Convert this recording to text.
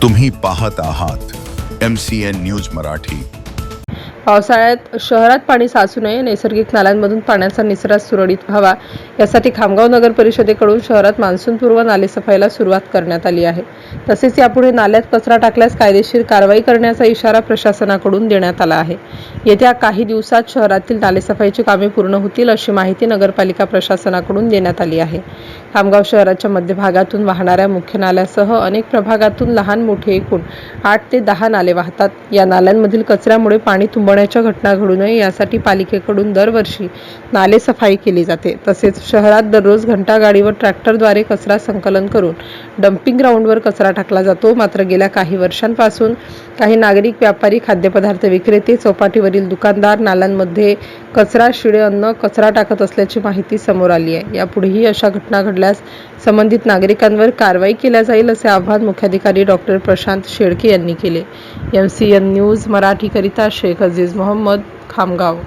तुम्ही पाहत आहात MCN न्यूज मराठी। पावसाळ्यात शहरात पाणी साचू नये, नैसर्गिक नाल्यांमधून पाण्याचा निचरा सुरळीत व्हावा यासाठी खामगाव नगर परिषदेकडून शहरात मान्सूनपूर्व नालेसफाईला सुरुवात करण्यात आली आहे। तसेच यापुढे नाल्यात कचरा टाकल्यास कायदेशीर कारवाई करण्याचा इशारा प्रशासनाकडून देण्यात आला आहे। येत्या काही दिवसात शहरातील नालेसफाईची कामे पूर्ण होतील अशी माहिती नगरपालिका प्रशासनाकडून देण्यात आली आहे। खामगाव शहराच्या मध्यभागातून वाहणाऱ्या मुख्य नाल्यासह अनेक प्रभागातून लहान मोठे एकूण 8 ते 10 नाले वाहतात। या नाल्यांमधील कचऱ्यामुळे पाणी तुंबण्याच्या घटना घडू नये यासाठी पालिकेकडून दरवर्षी नाले सफाई केली जाते। तसेच शहरात दररोज घंटागाडी व ट्रॅक्टरद्वारे कचरा संकलन करून डम्पिंग ग्राउंडवर कचरा टाकला जातो। मात्र गेल्या काही वर्षांपासून काही नागरिक, व्यापारी, खाद्यपदार्थ विक्रेते, चौपाटीवरील दुकानदार नाल्यांमध्ये कचरा, शिळे अन्न, कचरा टाकत असल्याची माहिती समोर आली आहे। यापुढेही अशा घटना घडल्यास संबंधित नागरिकांवर कारवाई केली जाईल असे आवाहन मुख्याधिकारी डॉ. प्रशांत शेळके यांनी केले। MCN न्यूज मराठीकरिता शेख अजीज मोहम्मद, खामगाव।